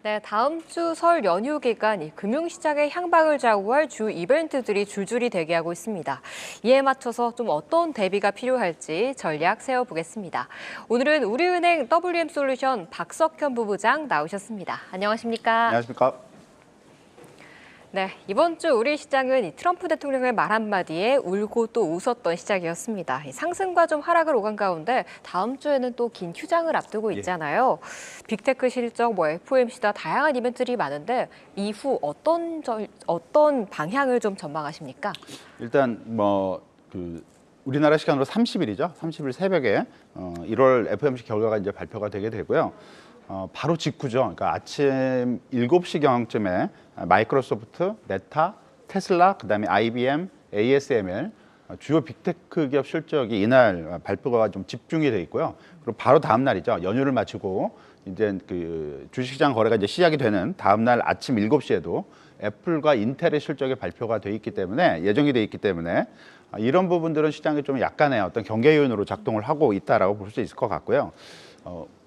네, 다음 주 설 연휴 기간 이 금융시장의 향방을 좌우할 주 이벤트들이 줄줄이 대기하고 있습니다. 이에 맞춰서 좀 어떤 대비가 필요할지 전략 세워보겠습니다. 오늘은 우리은행 WM솔루션 박석현 부부장 나오셨습니다. 안녕하십니까? 안녕하십니까? 네, 이번 주 우리 시장은 이 트럼프 대통령의 말 한마디에 울고 또 웃었던 시작이었습니다. 이 상승과 좀 하락을 오간 가운데 다음 주에는 또 긴 휴장을 앞두고 있잖아요. 빅테크 실적, FOMC다 다양한 이벤트들이 많은데 이후 어떤 방향을 좀 전망하십니까? 일단 우리나라 시간으로 30일이죠. 30일 새벽에 1월 FOMC 결과가 이제 발표가 되게 되고요. 바로 직후죠. 그러니까 아침 7시 경쯤에 마이크로소프트, 메타, 테슬라, 그다음에 IBM, ASML 주요 빅테크 기업 실적이 이날 발표가 좀 집중이 돼 있고요. 그리고 바로 다음 날이죠. 연휴를 마치고 이제 그 주식시장 거래가 이제 시작이 되는 다음 날 아침 7시에도 애플과 인텔의 실적이 발표가 돼 있기 때문에 예정이 돼 있기 때문에 이런 부분들은 시장이 좀 약간의 어떤 경계 요인으로 작동을 하고 있다라고 볼 수 있을 것 같고요.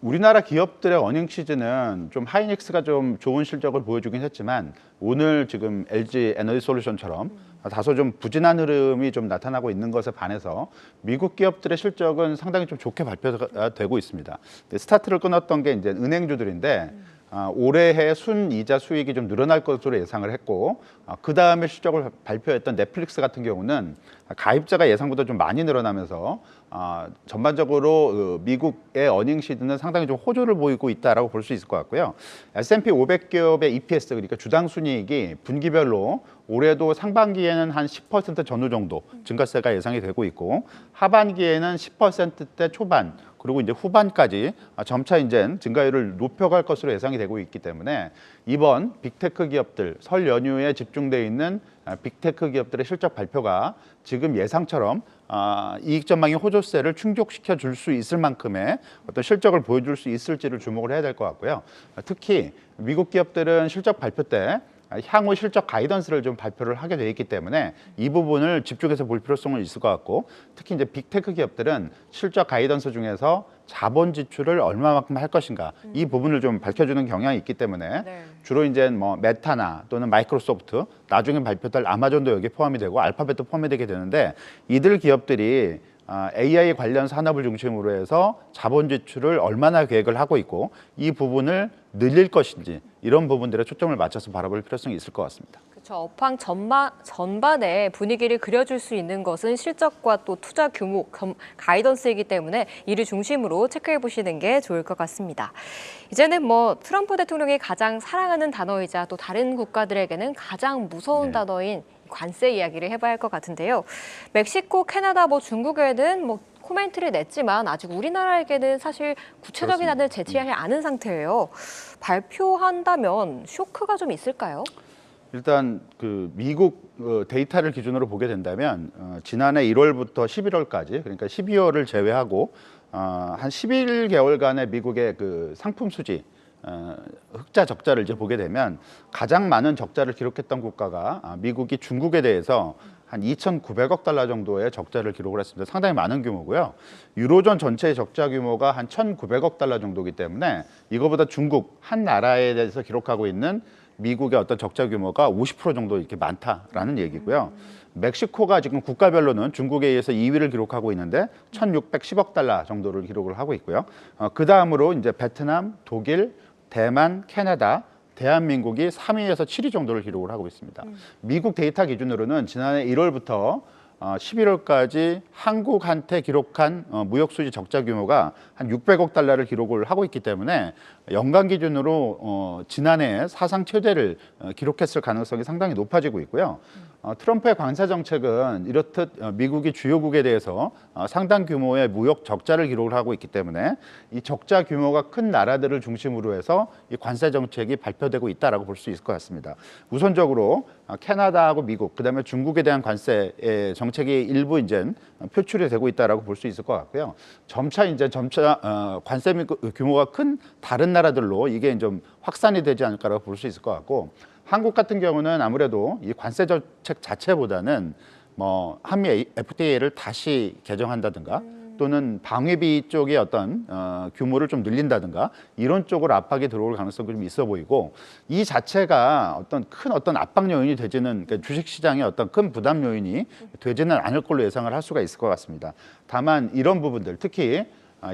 우리나라 기업들의 어닝 시즌은 좀 하이닉스가 좀 좋은 실적을 보여주긴 했지만 오늘 지금 LG 에너지솔루션처럼 다소 좀 부진한 흐름이 좀 나타나고 있는 것에 반해서 미국 기업들의 실적은 상당히 좀 좋게 발표가 되고 있습니다. 스타트를 끊었던 게 이제 은행주들인데 올해의 순이자 수익이 좀 늘어날 것으로 예상을 했고 그 다음에 실적을 발표했던 넷플릭스 같은 경우는 가입자가 예상보다 좀 많이 늘어나면서 전반적으로 미국의 어닝 시즌은 상당히 좀 호조를 보이고 있다라고 볼 수 있을 것 같고요. S&P 500 기업의 EPS 그러니까 주당 순이익이 분기별로 올해도 상반기에는 한 10% 전후 정도 증가세가 예상이 되고 있고 하반기에는 10%대 초반 그리고 이제 후반까지 점차 이제 증가율을 높여갈 것으로 예상이 되고 있기 때문에 이번 빅테크 기업들 설 연휴에 집중되어 있는 빅테크 기업들의 실적 발표가 지금 예상처럼 이익 전망의 호조세를 충족시켜 줄 수 있을 만큼의 어떤 실적을 보여줄 수 있을지를 주목을 해야 될 것 같고요. 특히 미국 기업들은 실적 발표 때 향후 실적 가이던스를 좀 발표를 하게 돼 있기 때문에 이 부분을 집중해서 볼 필요성은 있을 것 같고 특히 이제 빅테크 기업들은 실적 가이던스 중에서 자본 지출을 얼마만큼 할 것인가 이 부분을 좀 밝혀주는 경향이 있기 때문에 주로 이제 메타나 또는 마이크로소프트 나중에 발표될 아마존도 여기에 포함이 되고 알파벳도 포함이 되게 되는데 이들 기업들이 AI 관련 산업을 중심으로 해서 자본 지출을 얼마나 계획을 하고 있고 이 부분을 늘릴 것인지 이런 부분들에 초점을 맞춰서 바라볼 필요성이 있을 것 같습니다. 그렇죠. 업황 전반의 분위기를 그려줄 수 있는 것은 실적과 또 투자 규모, 가이던스이기 때문에 이를 중심으로 체크해 보시는 게 좋을 것 같습니다. 이제는 트럼프 대통령이 가장 사랑하는 단어이자 또 다른 국가들에게는 가장 무서운 단어인 관세 이야기를 해봐야 할 것 같은데요. 멕시코, 캐나다, 중국에는 코멘트를 냈지만 아직 우리나라에게는 사실 구체적인 안을 제시하지 않은 상태예요. 발표한다면 쇼크가 좀 있을까요? 일단 그 미국 데이터를 기준으로 보게 된다면 지난해 1월부터 11월까지 그러니까 12월을 제외하고 한 11개월간의 미국의 그 상품 수지 흑자 적자를 이제 보게 되면 가장 많은 적자를 기록했던 국가가 미국이 중국에 대해서 한 2,900억 달러 정도의 적자를 기록을 했습니다. 상당히 많은 규모고요. 유로존 전체의 적자 규모가 한 1,900억 달러 정도이기 때문에 이거보다 중국 한 나라에 대해서 기록하고 있는 미국의 어떤 적자 규모가 50% 정도 이렇게 많다라는 얘기고요. 멕시코가 지금 국가별로는 중국에 의해서 2위를 기록하고 있는데 1,610억 달러 정도를 기록을 하고 있고요. 그 다음으로 이제 베트남, 독일, 대만, 캐나다, 대한민국이 3위에서 7위 정도를 기록을 하고 있습니다. 미국 데이터 기준으로는 지난해 1월부터 11월까지 한국한테 기록한 무역수지 적자 규모가 한 600억 달러를 기록을 하고 있기 때문에 연간 기준으로 지난해 사상 최대를 기록했을 가능성이 상당히 높아지고 있고요. 트럼프의 관세 정책은 이렇듯 미국이 주요국에 대해서 상당 규모의 무역 적자를 기록을 하고 있기 때문에 이 적자 규모가 큰 나라들을 중심으로 해서 이 관세 정책이 발표되고 있다라고 볼 수 있을 것 같습니다. 우선적으로 캐나다하고 미국, 그다음에 중국에 대한 관세 정책이 일부 이제 표출이 되고 있다라고 볼 수 있을 것 같고요. 점차 관세 규모가 큰 다른 나라들로 이게 좀 확산이 되지 않을까라고 볼 수 있을 것 같고. 한국 같은 경우는 아무래도 이 관세 정책 자체보다는 한미 FTA를 다시 개정한다든가 또는 방위비 쪽의 어떤 규모를 좀 늘린다든가 이런 쪽으로 압박이 들어올 가능성이 좀 있어 보이고 이 자체가 어떤 압박 요인이 되지는 그러니까 주식시장의 어떤 큰 부담 요인이 되지는 않을 걸로 예상을 할 수가 있을 것 같습니다. 다만 이런 부분들 특히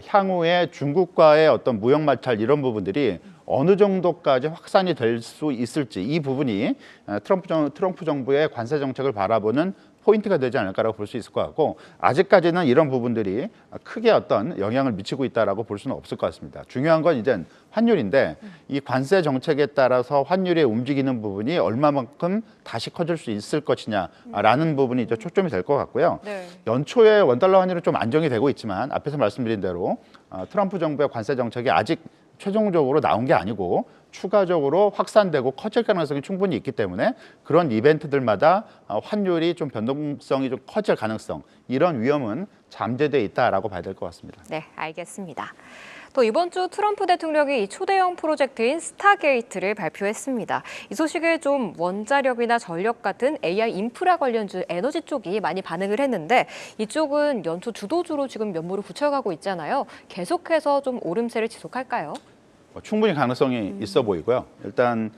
향후에 중국과의 어떤 무역 마찰 이런 부분들이 어느 정도까지 확산이 될 수 있을지 이 부분이 트럼프 정부의 관세 정책을 바라보는 포인트가 되지 않을까라고 볼 수 있을 것 같고 아직까지는 이런 부분들이 크게 어떤 영향을 미치고 있다라고 볼 수는 없을 것 같습니다. 중요한 건 이제 환율인데 이 관세 정책에 따라서 환율이 움직이는 부분이 얼마만큼 다시 커질 수 있을 것이냐라는 부분이 이제 초점이 될 것 같고요. 네. 연초에 원달러 환율은 좀 안정이 되고 있지만 앞에서 말씀드린 대로 트럼프 정부의 관세 정책이 아직 최종적으로 나온 게 아니고 추가적으로 확산되고 커질 가능성이 충분히 있기 때문에 그런 이벤트들마다 환율이 좀 변동성이 좀 커질 가능성 이런 위험은 잠재돼 있다라고 봐야 될 것 같습니다. 네, 알겠습니다. 또 이번 주 트럼프 대통령이 이 초대형 프로젝트인 스타게이트를 발표했습니다. 이 소식에 좀 원자력이나 전력 같은 AI 인프라 관련주 에너지 쪽이 많이 반응을 했는데 이쪽은 연초 주도주로 지금 면모를 붙여가고 있잖아요. 계속해서 좀 오름세를 지속할까요? 충분히 가능성이 있어 보이고요. 일단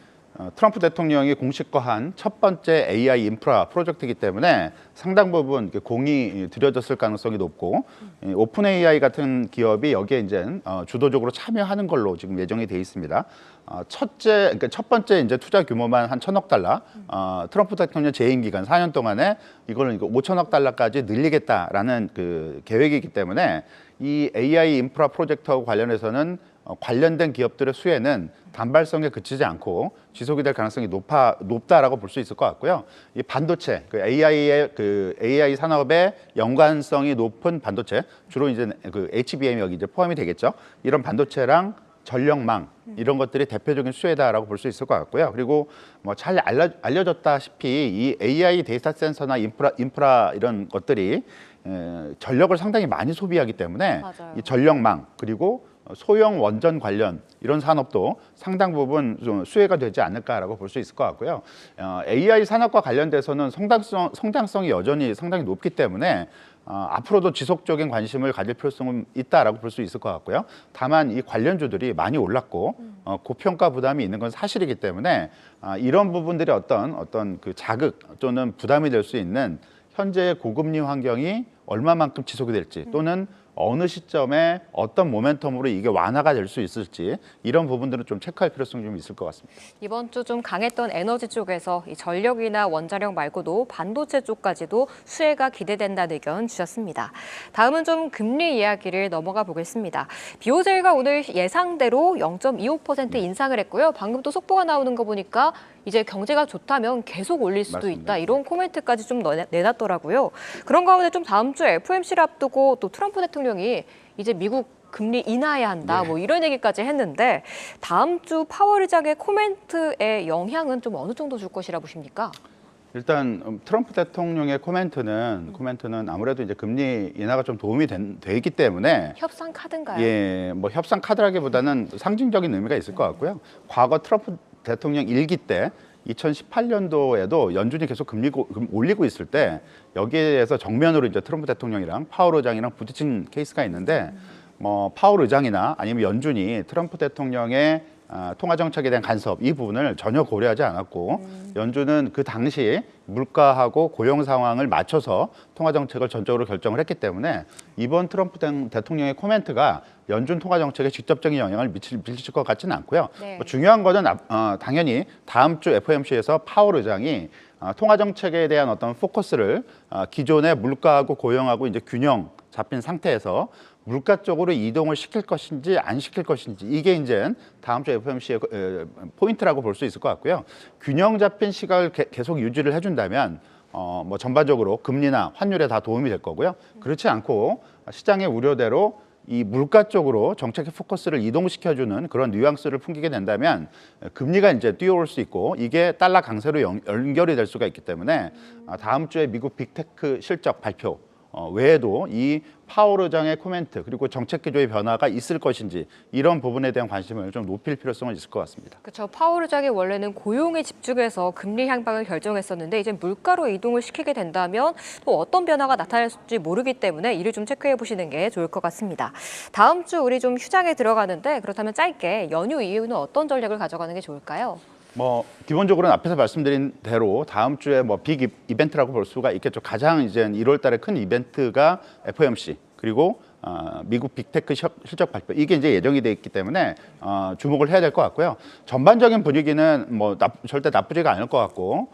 트럼프 대통령이 공식화한 첫 번째 AI 인프라 프로젝트이기 때문에 상당 부분 공이 들여졌을 가능성이 높고 오픈 AI 같은 기업이 여기에 이제 주도적으로 참여하는 걸로 지금 예정이 돼 있습니다. 그러니까 첫 번째 이제 투자 규모만 한 1,000억 달러, 트럼프 대통령 재임 기간 4년 동안에 이거는 5천억 달러까지 늘리겠다라는 그 계획이기 때문에 이 AI 인프라 프로젝트하고 관련해서는 관련된 기업들의 수혜는 단발성에 그치지 않고 지속이 될 가능성이 높다라고 볼 수 있을 것 같고요. 이 반도체, AI 산업의 연관성이 높은 반도체, 주로 이제 그 HBM이 여기 이제 포함이 되겠죠. 이런 반도체랑 전력망 이런 것들이 대표적인 수혜다라고 볼 수 있을 것 같고요. 그리고 뭐 잘 알려졌다시피 이 AI 데이터 센서나 인프라 이런 것들이 전력을 상당히 많이 소비하기 때문에 맞아요. 이 전력망 그리고 소형 원전 관련 이런 산업도 상당 부분 좀 수혜가 되지 않을까라고 볼 수 있을 것 같고요. AI 산업과 관련돼서는 성장성이 여전히 상당히 높기 때문에 앞으로도 지속적인 관심을 가질 필요성은 있다라고 볼 수 있을 것 같고요. 다만 이 관련주들이 많이 올랐고 고평가 부담이 있는 건 사실이기 때문에 이런 부분들이 어떤 그 자극 또는 부담이 될 수 있는 현재의 고금리 환경이 얼마만큼 지속이 될지 또는 어느 시점에 어떤 모멘텀으로 이게 완화가 될 수 있을지 이런 부분들은 좀 체크할 필요성이 좀 있을 것 같습니다. 이번 주 좀 강했던 에너지 쪽에서 이 전력이나 원자력 말고도 반도체 쪽까지도 수혜가 기대된다는 의견 주셨습니다. 다음은 좀 금리 이야기를 넘어가 보겠습니다. BOJ가 오늘 예상대로 0.25% 인상을 했고요. 방금 또 속보가 나오는 거 보니까 이제 경제가 좋다면 계속 올릴 수도 맞습니다. 있다. 이런 코멘트까지 좀 내놨더라고요. 그런 가운데 좀 다음 주에 FOMC를 앞두고 또 트럼프 대통령이 이제 미국 금리 인하해야 한다. 뭐 이런 얘기까지 했는데 다음 주 파월 의장의 코멘트의 영향은 좀 어느 정도 줄 것이라 보십니까? 일단 트럼프 대통령의 코멘트는 아무래도 이제 금리 인하가 좀 도움이 되기 때문에 협상 카드인가요? 예, 뭐 협상 카드라기보다는 상징적인 의미가 있을 것 같고요. 과거 트럼프 대통령 일기 때 2018년도에도 연준이 계속 금리 올리고 있을 때 여기에 대해서 정면으로 이제 트럼프 대통령이랑 파월 의장이랑 부딪힌 케이스가 있는데 뭐 파월 의장이나 아니면 연준이 트럼프 대통령의 통화 정책에 대한 간섭 이 부분을 전혀 고려하지 않았고 연준은 그 당시 물가하고 고용 상황을 맞춰서 통화 정책을 전적으로 결정을 했기 때문에 이번 트럼프 대통령의 코멘트가 연준 통화 정책에 직접적인 영향을 미칠 것 같지는 않고요. 네. 뭐 중요한 거는 당연히 다음 주 FOMC에서 파월 의장이 통화 정책에 대한 어떤 포커스를 기존의 물가하고 고용하고 이제 균형 잡힌 상태에서 물가 쪽으로 이동을 시킬 것인지 안 시킬 것인지 이게 이제 다음 주 FOMC의 포인트라고 볼 수 있을 것 같고요. 균형 잡힌 시각을 계속 유지를 해준다면 뭐 전반적으로 금리나 환율에 다 도움이 될 거고요. 그렇지 않고 시장의 우려대로 이 물가 쪽으로 정책의 포커스를 이동시켜주는 그런 뉘앙스를 풍기게 된다면 금리가 이제 뛰어올 수 있고 이게 달러 강세로 연결이 될 수가 있기 때문에 다음 주에 미국 빅테크 실적 발표 외에도 이 파월 의장의 코멘트 그리고 정책 기조의 변화가 있을 것인지 이런 부분에 대한 관심을 좀 높일 필요성은 있을 것 같습니다. 그렇죠. 파월 의장이 원래는 고용에 집중해서 금리 향방을 결정했었는데 이제 물가로 이동을 시키게 된다면 또 어떤 변화가 나타날지 모르기 때문에 이를 좀 체크해 보시는 게 좋을 것 같습니다. 다음 주 우리 좀 휴장에 들어가는데 그렇다면 짧게 연휴 이후는 어떤 전략을 가져가는 게 좋을까요? 기본적으로는 앞에서 말씀드린 대로 다음 주에 빅 이벤트라고 볼 수가 있겠죠. 가장 이제 1월 달에 큰 이벤트가 FOMC 그리고 미국 빅테크 실적 발표 이게 이제 예정이 돼 있기 때문에 주목을 해야 될 것 같고요. 전반적인 분위기는 절대 나쁘지가 않을 것 같고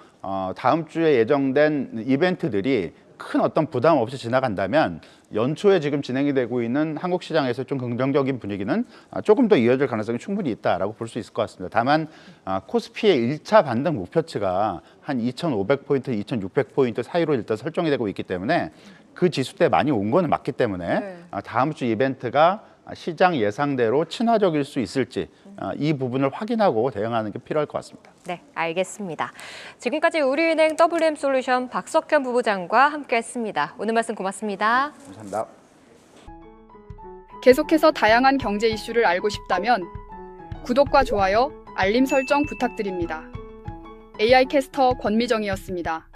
다음 주에 예정된 이벤트들이 큰 어떤 부담 없이 지나간다면 연초에 지금 진행이 되고 있는 한국 시장에서 좀 긍정적인 분위기는 조금 더 이어질 가능성이 충분히 있다라고 볼 수 있을 것 같습니다. 다만 코스피의 1차 반등 목표치가 한 2,500포인트, 2,600포인트 사이로 일단 설정이 되고 있기 때문에 그 지수대 많이 온 거는 맞기 때문에 다음 주 이벤트가 시장 예상대로 친화적일 수 있을지 이 부분을 확인하고 대응하는 게 필요할 것 같습니다. 네, 알겠습니다. 지금까지 우리은행 WM솔루션 박석현 부부장과 함께했습니다. 오늘 말씀 고맙습니다. 감사합니다. 계속해서 다양한 경제 이슈를 알고 싶다면 구독과 좋아요, 알림 설정 부탁드립니다. AI 캐스터 권미정이었습니다.